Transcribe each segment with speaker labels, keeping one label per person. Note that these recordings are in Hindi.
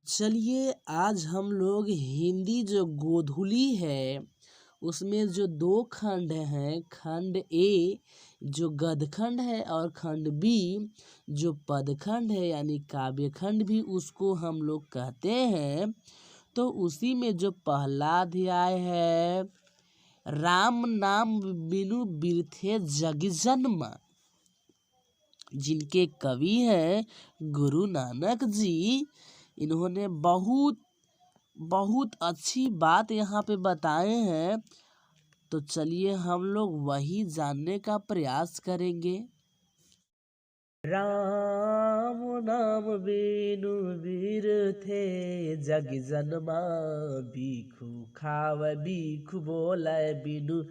Speaker 1: चलिए आज हम लोग हिंदी जो गोधुली है उसमें जो दो खंड हैं, खंड ए जो गद्यखंड है और खंड बी जो पदखंड है यानी काव्य खंड भी उसको हम लोग कहते हैं। तो उसी में जो पहला अध्याय है, राम नाम बिनु बिरथे जग जन्म, जिनके कवि हैं गुरु नानक जी। इन्होंने बहुत बहुत अच्छी बात यहाँ पे बताए हैं। तो चलिए हम लोग वही जानने का प्रयास करेंगे। राम नाम बिनु बिरथे जग जन्मा, बिखु खावे बिखु बोले बिनु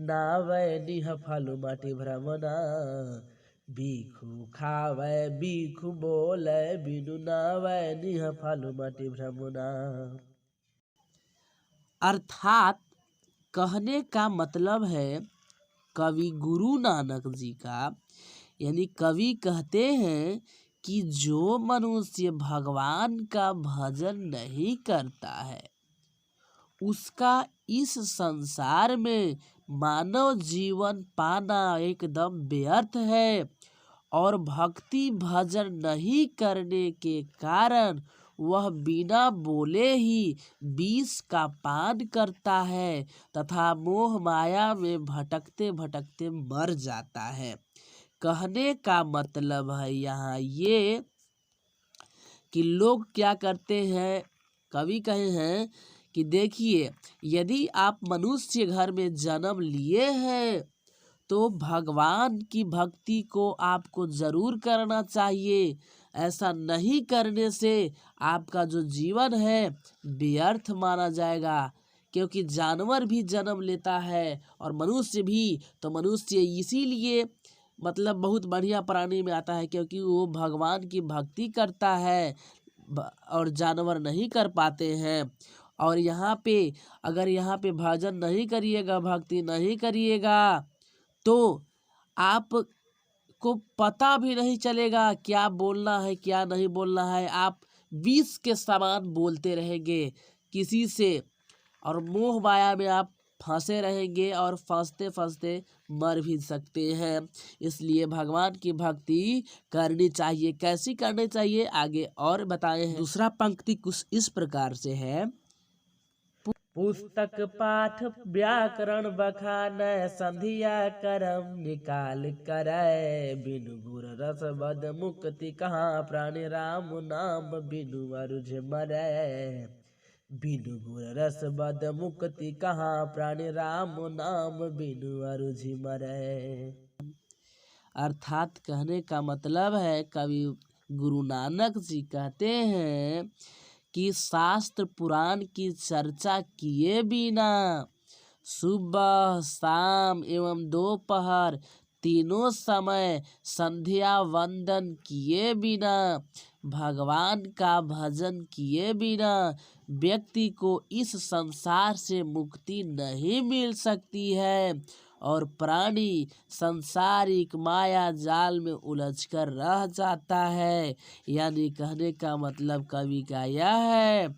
Speaker 1: नावे निह फल माटी भ्रमना, बिखु खावे बिखु बोले बिनु नावे निह फल माटी भ्रमना। अर्थात कहने का मतलब है कवि गुरु नानक जी का, यानी कवि कहते हैं कि जो मनुष्य भगवान का भजन नहीं करता है उसका इस संसार में मानव जीवन पाना एकदम व्यर्थ है, और भक्ति भजन नहीं करने के कारण वह बिना बोले ही विष का पान करता है तथा मोह माया में भटकते भटकते मर जाता है। कहने का मतलब है यहाँ ये कि लोग क्या करते हैं, कवि कहे हैं कि देखिए यदि आप मनुष्य घर में जन्म लिए हैं तो भगवान की भक्ति को आपको जरूर करना चाहिए। ऐसा नहीं करने से आपका जो जीवन है व्यर्थ माना जाएगा, क्योंकि जानवर भी जन्म लेता है और मनुष्य भी। तो मनुष्य इसीलिए मतलब बहुत बढ़िया प्राणी में आता है क्योंकि वो भगवान की भक्ति करता है और जानवर नहीं कर पाते हैं। और यहाँ पे अगर यहाँ पे भजन नहीं करिएगा, भक्ति नहीं करिएगा तो आपको पता भी नहीं चलेगा क्या बोलना है क्या नहीं बोलना है। आप विष के समान बोलते रहेंगे किसी से, और मोह माया में आप फंसे रहेंगे और फंसते फंसते मर भी सकते हैं। इसलिए भगवान की भक्ति करनी चाहिए। कैसी करनी चाहिए आगे और बताए हैं। दूसरा पंक्ति कुछ इस प्रकार से है, पुस्तक पाठ व्याकरण बखान संधिया करम निकाल करे, बिनु गुर रस बद मुक्ति कहाँ प्राणी राम नाम बिनु अरुझ मरे, बिनु गुर रस बद मुक्ति कहाँ प्राणी राम नाम बिनु अरुझ मरे। अर्थात कहने का मतलब है कवि गुरु नानक जी कहते हैं कि शास्त्र पुराण की चर्चा किए बिना सुबह शाम एवं दोपहर तीनों समय संध्या वंदन किए बिना, भगवान का भजन किए बिना व्यक्ति को इस संसार से मुक्ति नहीं मिल सकती है और प्राणी संसारिक माया जाल में उलझकर रह जाता है। यानी कहने का मतलब कवि का यह है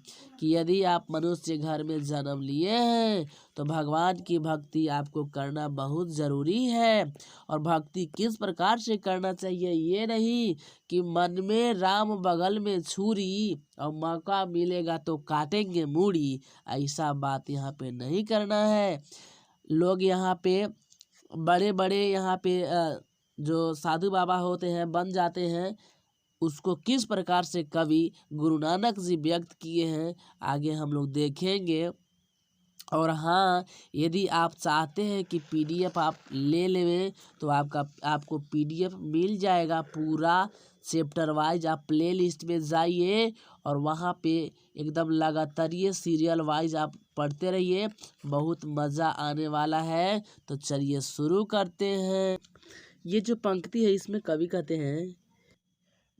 Speaker 1: कि यदि आप मनुष्य घर में जन्म लिए हैं तो भगवान की भक्ति आपको करना बहुत ज़रूरी है। और भक्ति किस प्रकार से करना चाहिए, ये नहीं कि मन में राम बगल में छुरी और मौका मिलेगा तो काटेंगे मूड़ी, ऐसा बात यहाँ पे नहीं करना है। लोग यहाँ पे बड़े बड़े यहाँ पे जो साधु बाबा होते हैं बन जाते हैं, उसको किस प्रकार से कवि गुरु नानक जी व्यक्त किए हैं आगे हम लोग देखेंगे। और हाँ, यदि आप चाहते हैं कि पीडीएफ आप ले लें तो आपको पीडीएफ मिल जाएगा पूरा चैप्टर वाइज। आप प्ले लिस्ट में जाइए और वहाँ पे एकदम लगातार सीरियल वाइज आप पढ़ते रहिए, बहुत मज़ा आने वाला है। तो चलिए शुरू करते हैं। ये जो पंक्ति है इसमें कवि कहते हैं,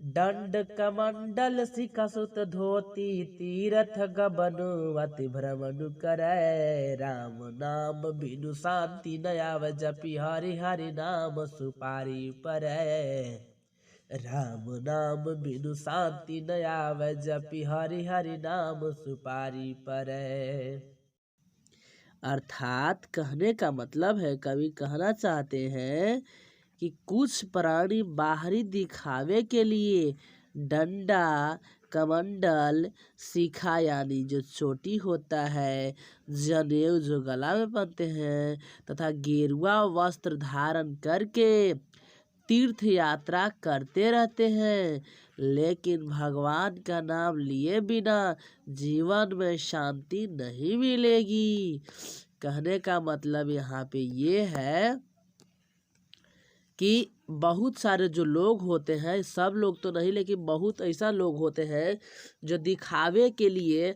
Speaker 1: दंड कमंडल सिखा सुत धोती तीरथ गबनु अति भ्रमनु करे, राम नाम बिनु शांति न आव जपि हरि हरि नाम सुपारी परै, राम नाम बिनु शांति न आवे, जपि हरि हरि नाम सुपारी परै। अर्थात कहने का मतलब है, कवि कहना चाहते हैं कि कुछ प्राणी बाहरी दिखावे के लिए डंडा, कमंडल, शिखा यानी जो चोटी होता है, जनेऊ जो गला में पहनते हैं, तथा गेरुआ वस्त्र धारण करके तीर्थ यात्रा करते रहते हैं, लेकिन भगवान का नाम लिए बिना जीवन में शांति नहीं मिलेगी। कहने का मतलब यहाँ पे ये है कि बहुत सारे जो लोग होते हैं, सब लोग तो नहीं लेकिन बहुत ऐसा लोग होते हैं जो दिखावे के लिए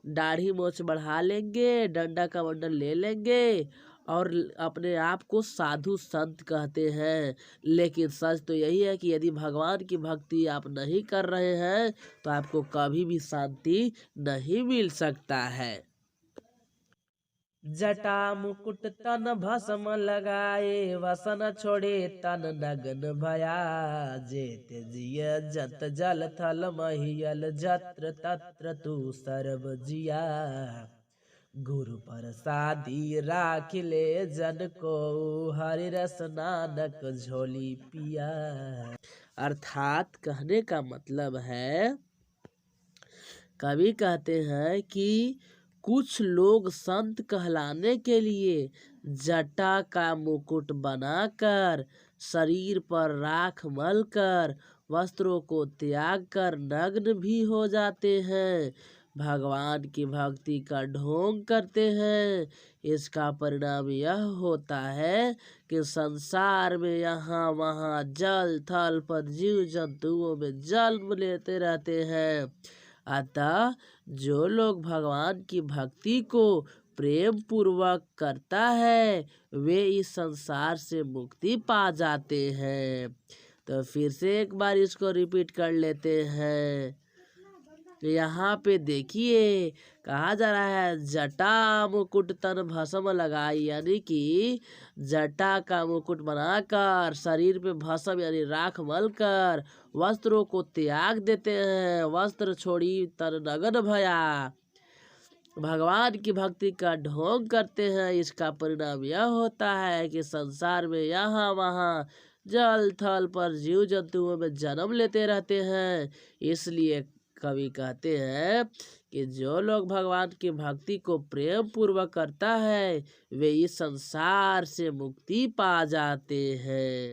Speaker 1: दाढ़ी मूंछ बढ़ा लेंगे, डंडा कमंडल ले लेंगे और अपने आप को साधु संत कहते हैं। लेकिन सच तो यही है कि यदि भगवान की भक्ति आप नहीं कर रहे हैं तो आपको कभी भी शांति नहीं मिल सकता है। जटा मुकुट तन भस्म लगाए, वसन छोड़े तन नग्न भया, जेत जिय जत जल थल महियल, जत्र तत्र तू सर्व जिया। गुरु प्रसादी राख ले जन को, हरि रस नानक झोली पिया। अर्थात कहने का मतलब है, कवि कहते हैं कि कुछ लोग संत कहलाने के लिए जटा का मुकुट बनाकर, शरीर पर राख मलकर, वस्त्रों को त्याग कर नग्न भी हो जाते हैं, भगवान की भक्ति का ढोंग करते हैं। इसका परिणाम यह होता है कि संसार में यहाँ वहाँ जल थल पर जीव जंतुओं में जन्म लेते रहते हैं। अतः जो लोग भगवान की भक्ति को प्रेम पूर्वक करता है वे इस संसार से मुक्ति पा जाते हैं। तो फिर से एक बार इसको रिपीट कर लेते हैं। यहाँ पे देखिए कहा जा रहा है, जटा मुकुट तन भस्म लगाई, यानी कि जटा का मुकुट बनाकर शरीर पे भस्म यानी राख मलकर वस्त्रों को त्याग देते हैं, वस्त्र छोड़ी तन नग्न भया, भगवान की भक्ति का ढोंग करते हैं। इसका परिणाम यह होता है कि संसार में यहाँ वहाँ जल थल पर जीव जंतुओं में जन्म लेते रहते हैं। इसलिए कवि कहते हैं कि जो लोग भगवान की भक्ति को प्रेम पूर्वक करता है वे इस संसार से मुक्ति पा जाते हैं।